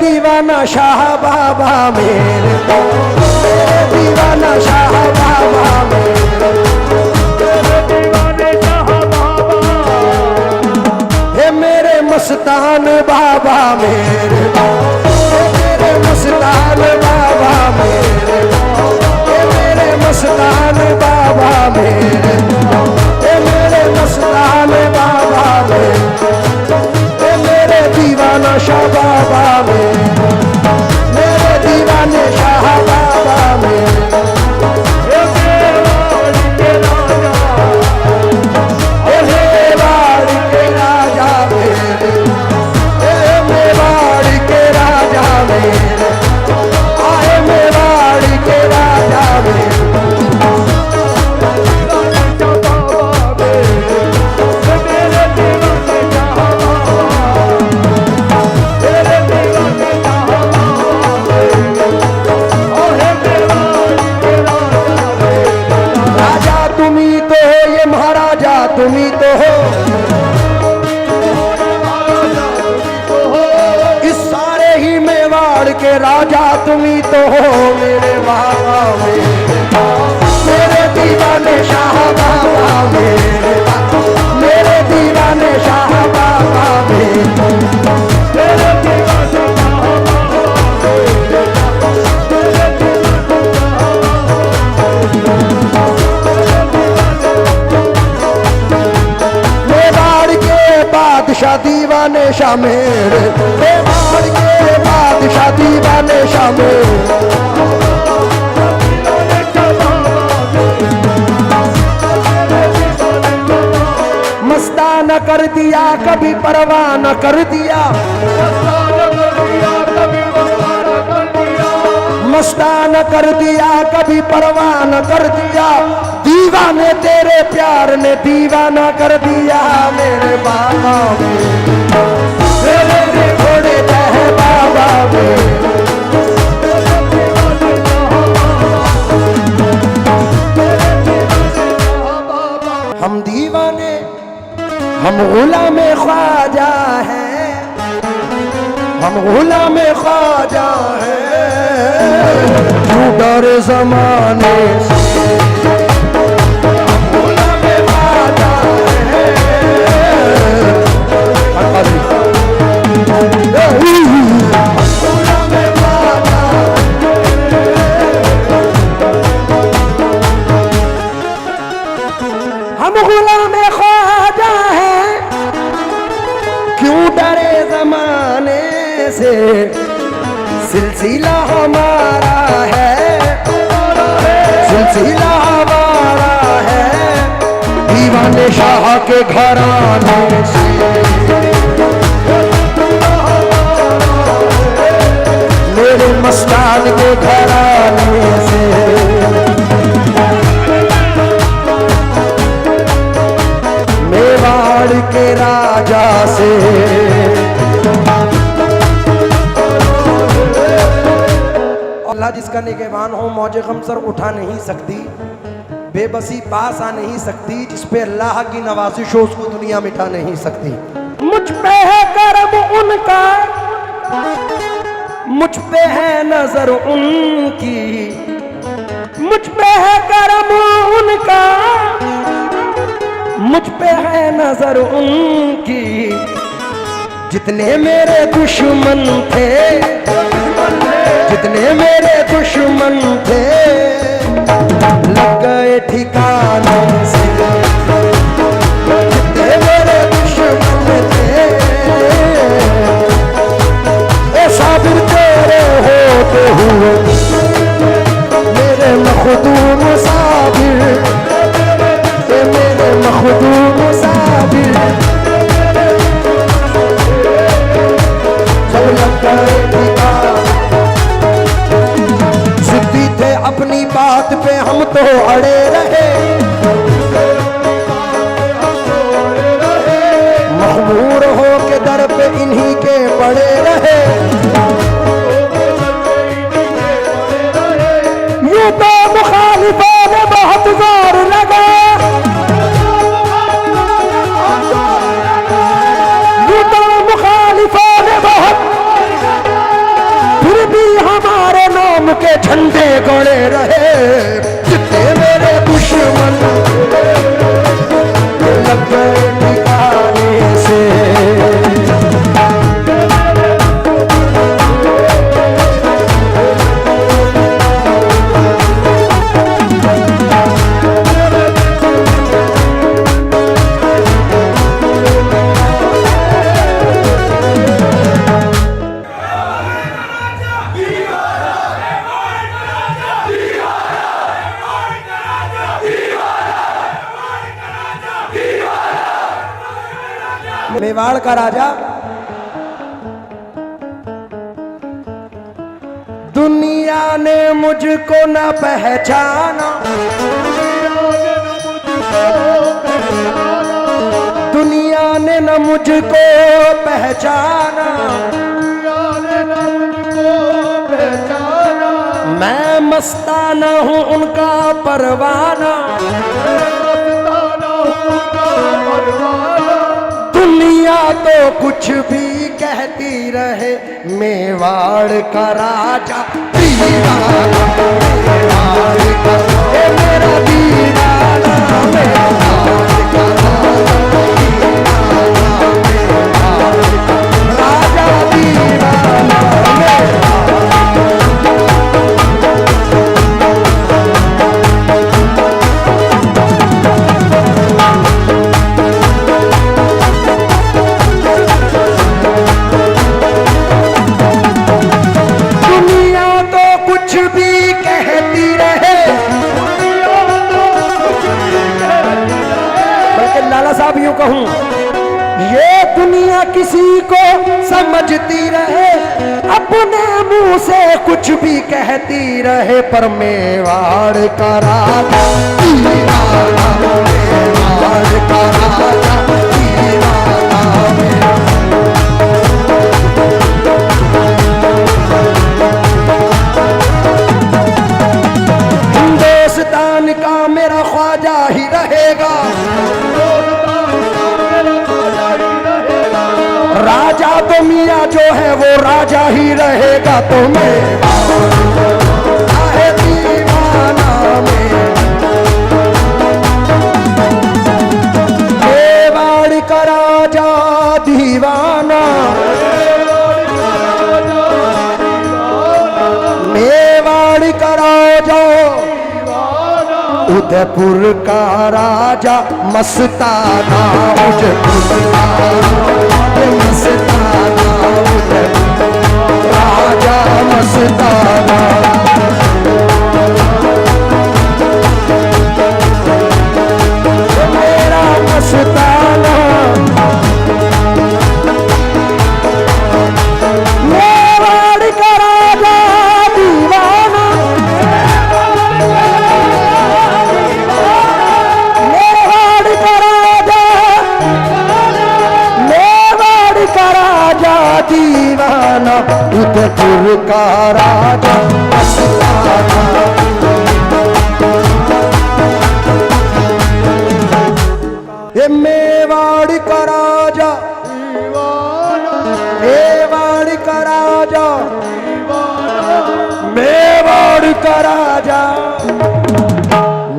दीवाना शाह बाबा मेरे दीवाना शाह बाबा मेरे दीवाने शाह बाबा हे मेरे मस्तान बाबा मेरे मस्तान बाबा मेरे मस्तान बाबा मेरे मस्तान बाबा मेरे दीवाना शाह बाबा मेरे दीवाने शाह बाबा मेरे तुम्ही तो हो इस सारे ही मेवाड़ के राजा तुम्ही तो हो मेरे बाबा मेरे दीवाने शाह बाबा मेरे दीवाने शाह बाबा मेरे दीवाने बादशाह दीवाने शाह मेरे मेवाड़ के बादशाह दीवाने शाह मेरे मस्ताना कर दिया कभी परवाह न कर दिया मस्ताना कर दिया कभी परवाह न कर दिया दीवाने तेरे प्यार ने दीवाना कर दिया मेरे बाबा मेरे घोड़े तह बाबा हम दीवाने हम गुलामे ख्वाजा हैं हम गुलामे ख्वाजा हैं तू डर जमाने से हम गुलाम ख्वाजा हैं क्यों डरे जमाने से सिलसिला हमारा है सिलसिला हमारा है दीवाने शाह के घराने से मेरे मस्तान के घराने से मेवाड़ के राजा से अल्लाह जिसका निगहबान हो मौजे गम सर उठा नहीं सकती बेबसी पास आ नहीं सकती जिस पे अल्लाह की नवाजिश हो उसको दुनिया मिटा नहीं सकती मुझ पे है करम उनका मुझ पे है नजर उनकी मुझ पे है करम उनका मुझ पे है नजर उनकी जितने मेरे दुश्मन थे जितने मेरे दुश्मन थे लग गए ठिकाने से जितने मेरे दुश्मन थे ए साबिर तेरे होते हुए मेरे मखदूम साबिर मेरे मखदूम साबिर सब लग गए ठिकाने जिद्दी थे अपनी बात पे हम तो अड़े रहे महमूर हो के दर पे इन्हीं के पड़े रहे ये तो मुखालिफों ने बहुत जोर लगा ये तो मुखालिफों ने बहुत के झंडे गड़े रहे, जितने मेरे दुश्मन लग गए ठिकाने से। मेवाड़ का राजा दुनिया ने मुझको न पहचाना, दुनिया ने न मुझको पहचाना, मैं मस्ताना हूँ उनका परवाना। दुनिया तो कुछ भी कहती रहे, मेवाड़ का राजा दीवाना, मेवाड़ का मेरा दीवाना, मेवाड़ का राजा दीवाना। साहब यूं कहूं, ये दुनिया किसी को समझती रहे, अपने मुंह से कुछ भी कहती रहे, पर मेवाड़ का राजा दीवाना, मेवाड़ का राजा दीवाना। हिंदुस्तान का मेरा ख्वाजा ही रहेगा, राजा तो मियाँ जो है वो राजा ही रहेगा। तो मेवाड़ है दीवाना, मेवाड़ का राजा दीवाना, मेवाड़ का राजा उदयपुर का राजा मस्ताना, उदयपुर का मस्ताना, राजा मस्ताना। मेरा मस्ताना, मेवाड़ का राजा दीवाना, मेवाड़ का राजा, मेवाड़ का राजा दीवाना, उदयपुर का राजा मस्ताना। ये मेवाड़ का राजा दीवाना, मेवाड़ का राजा दीवाना, मेवाड़ का राजा,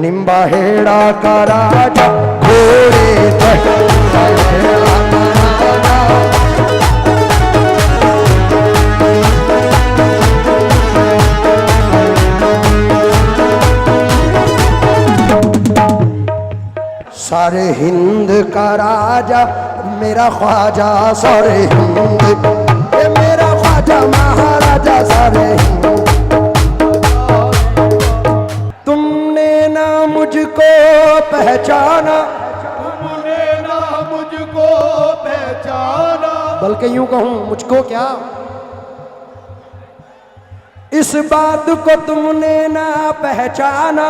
निम्बाहेड़ा का राजा, घोड़े का राजा। सारे हिंद का राजा मेरा ख्वाजा, सारे हिंद ये मेरा ख्वाजा महाराजा, सारे हिंद। तुमने ना मुझको पहचाना, तुमने ना मुझको पहचाना, बल्कि यूं कहूं मुझको क्या, इस बात को तुमने ना पहचाना,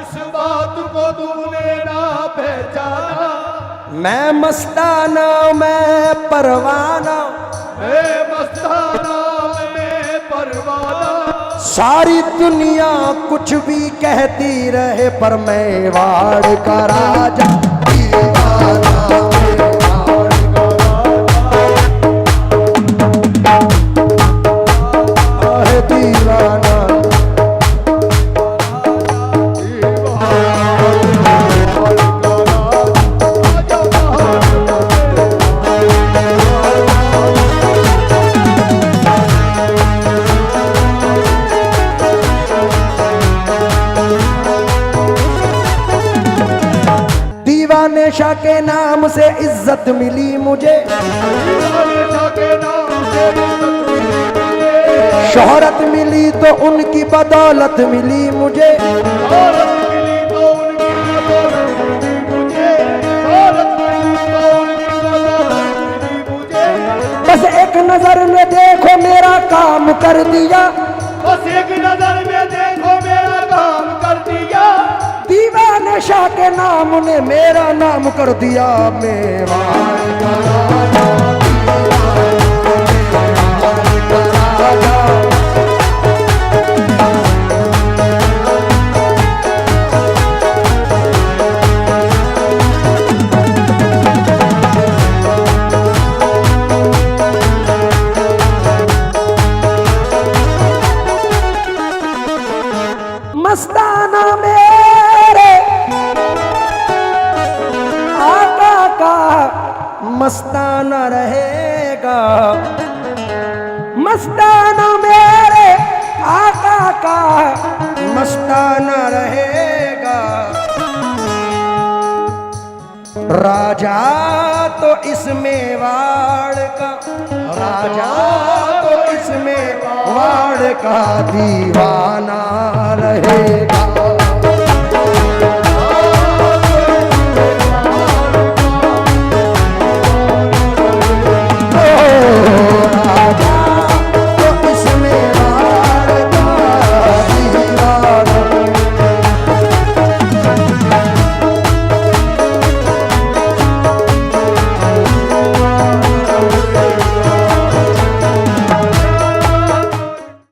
इस बात को तुमने ना पहचाना। मैं मस्ताना मैं परवाना, मैं मस्ताना मैं परवाना। सारी दुनिया कुछ भी कहती रहे, पर मेवाड़ का राजा दीवाना, मेवाड़ का राजा है दीवाना। से इज्जत मिली मुझे, शोहरत मिली तो उनकी बदौलत मिली मुझे, बस एक नजर में देखो मेरा काम कर दिया, बस एक नजर में देखो मेरा काम कर दिया, दीवाने शाह के नाम ने मेरा नाम कर दिया। मेवाड़ का राजा, मस्ताना मेरे आका का मस्ताना रहेगा, मस्ताना मेरे आका का मस्ताना रहेगा। राजा तो इस मेवाड़ का, राजा तो इस मेवाड़ का दीवाना